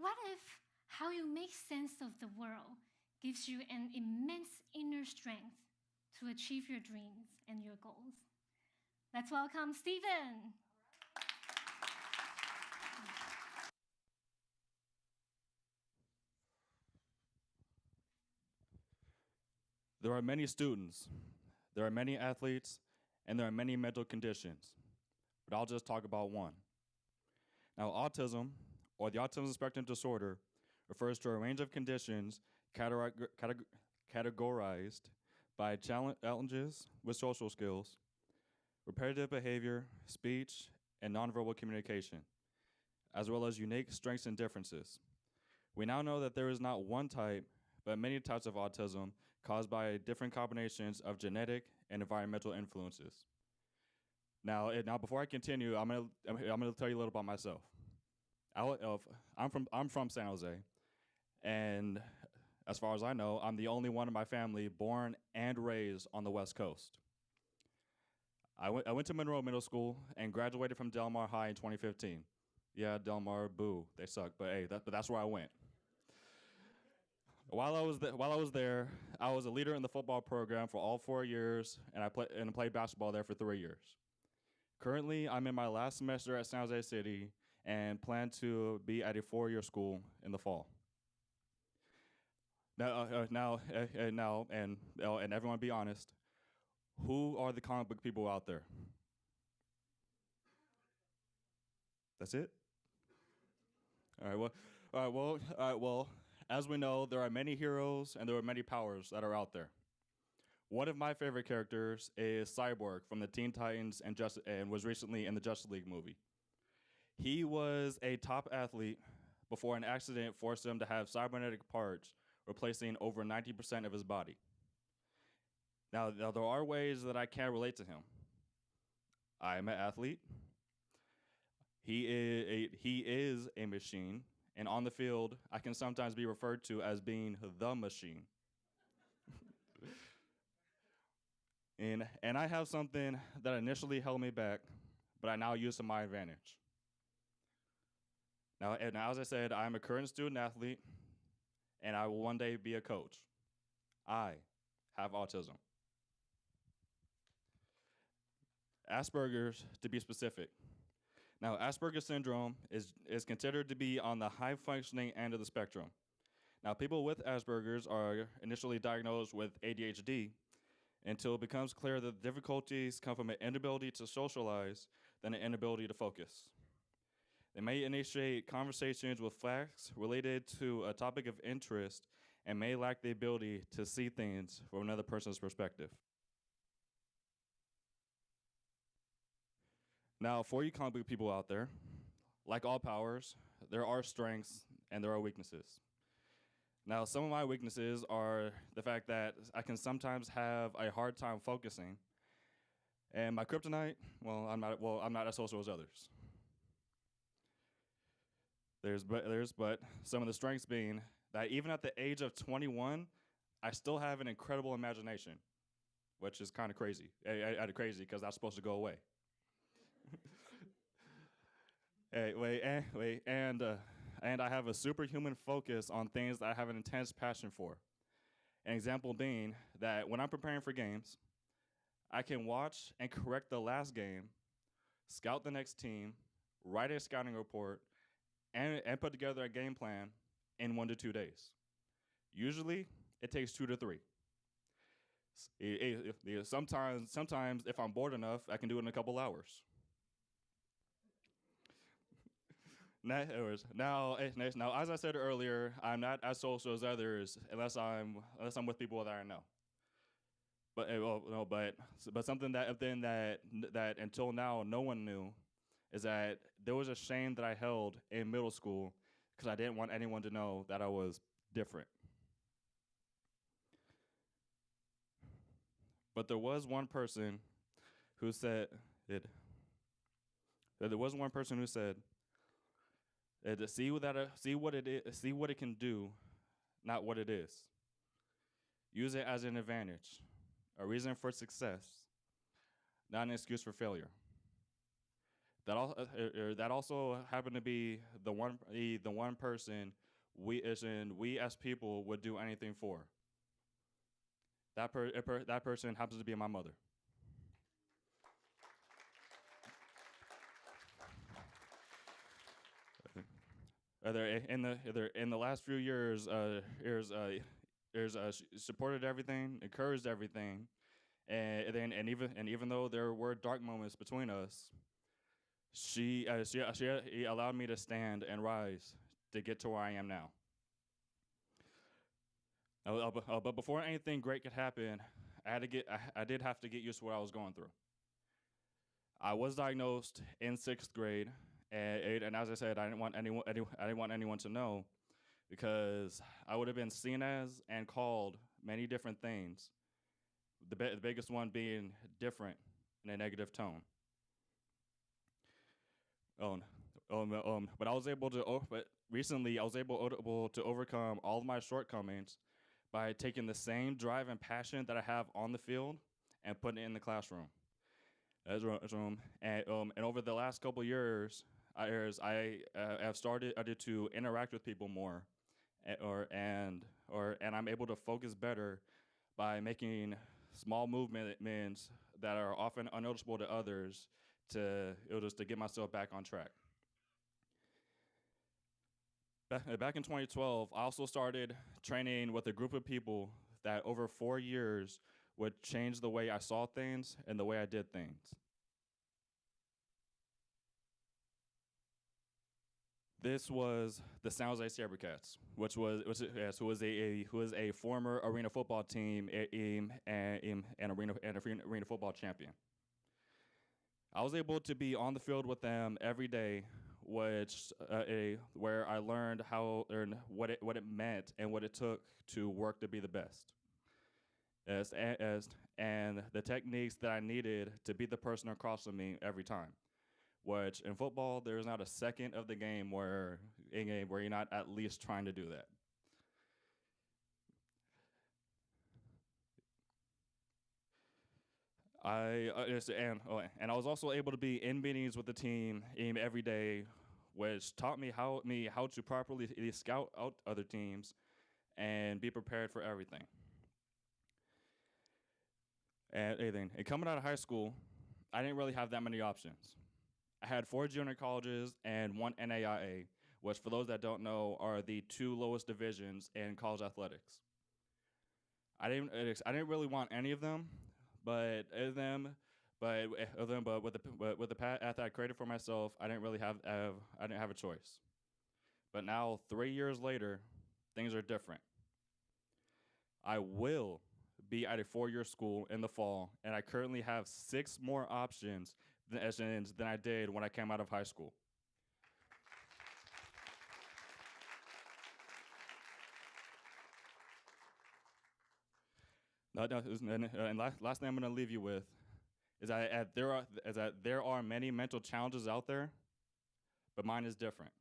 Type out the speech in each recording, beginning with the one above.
what if how you make sense of the world gives you an immense inner strength to achieve your dreams and your goals? Let's welcome Stephen. There are many students, there are many athletes, and there are many mental conditions, but I'll just talk about one. Now, autism, or the autism spectrum disorder, refers to a range of conditions categorized by challenges with social skills, repetitive behavior, speech, and nonverbal communication, as well as unique strengths and differences. We now know that there is not one type, but many types of autism caused by different combinations of genetic and environmental influences. Now, before I continue, I'm gonna tell you a little about myself. I'm from San Jose, and as far as I know, I'm the only one in my family born and raised on the West Coast. I went to Monroe Middle School and graduated from Del Mar High in 2015. Yeah, Del Mar, boo, they suck, but hey, that's where I went. While I was there, I was a leader in the football program for all 4 years, and I played basketball there for 3 years. Currently, I'm in my last semester at San Jose City and plan to be at a 4-year school in the fall. Now, everyone be honest. Who are the comic book people out there? That's it? All right, well, as we know, there are many heroes and there are many powers that are out there. One of my favorite characters is Cyborg from the Teen Titans and was recently in the Justice League movie. He was a top athlete before an accident forced him to have cybernetic parts replacing over 90% of his body. Now, there are ways that I can relate to him. I am an athlete. He is a machine, and on the field, I can sometimes be referred to as being the machine. and I have something that initially held me back, but I now use to my advantage. Now, as I said, I'm a current student athlete, and I will one day be a coach. I have autism. Asperger's, to be specific. Now, Asperger's syndrome is considered to be on the high-functioning end of the spectrum. Now, people with Asperger's are initially diagnosed with ADHD until it becomes clear that the difficulties come from an inability to socialize than an inability to focus. They may initiate conversations with facts related to a topic of interest and may lack the ability to see things from another person's perspective. Now, for you comic book people out there, like all powers, there are strengths and there are weaknesses. Now, some of my weaknesses are the fact that I can sometimes have a hard time focusing, and my kryptonite, I'm not as social as others. But some of the strengths being that even at the age of 21, I still have an incredible imagination, which is kind of crazy. Crazy because that's supposed to go away. And I have a superhuman focus on things that I have an intense passion for. An example being that when I'm preparing for games, I can watch and correct the last game, scout the next team, write a scouting report, and put together a game plan in 1 to 2 days. Usually, it takes 2 to 3. Sometimes, if I'm bored enough, I can do it in a couple hours. Now, as I said earlier, I'm not as social as others unless I'm with people that I know. But something that until now no one knew is that there was a shame that I held in middle school because I didn't want anyone to know that I was different. But there was one person who said it. There was one person who said, see what it can do, not what it is. Use it as an advantage, a reason for success, not an excuse for failure. that also happened to be the one person we as people would do anything for. That person happens to be my mother. In the last few years, she supported everything, encouraged everything, and even though there were dark moments between us, she allowed me to stand and rise to get to where I am now. But before anything great could happen, I did have to get used to what I was going through. I was diagnosed in 6th grade, and as I said, I didn't want anyone to know because I would have been seen as and called many different things. The biggest one being different in a negative tone. But I was able to. But recently, I was able to overcome all of my shortcomings by taking the same drive and passion that I have on the field and putting it in the classroom. And over the last couple years, I have started to interact with people more, and I'm able to focus better by making small movements that are often unnoticeable to others just to get myself back on track. Back in 2012, I also started training with a group of people that over 4 years would change the way I saw things and the way I did things. This was the San Jose Sabercats, who was a former arena football team and arena football champion. I was able to be on the field with them every day, where I learned what it meant and what it took to work to be the best. And the techniques that I needed to beat the person across from me every time. Which in football, there's not a second of the game where you're not at least trying to do that. And I was also able to be in meetings with the team every day, which taught me how to properly scout out other teams and be prepared for everything. And coming out of high school, I didn't really have that many options. I had 4 junior colleges and 1 NAIA, which for those that don't know are the 2 lowest divisions in college athletics. I didn't really want any of them, but with the path that I created for myself, I didn't have a choice. But now 3 years later, things are different. I will be at a 4-year school in the fall, and I currently have 6 more options than I did when I came out of high school. And last thing I'm going to leave you with is that there are many mental challenges out there, but mine is different.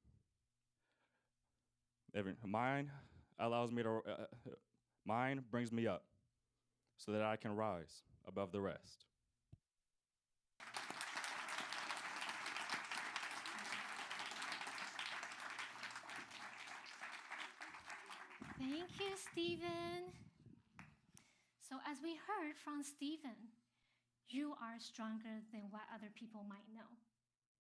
Mine brings me up so that I can rise above the rest. Thank you, Stephen. So as we heard from Stephen, you are stronger than what other people might know.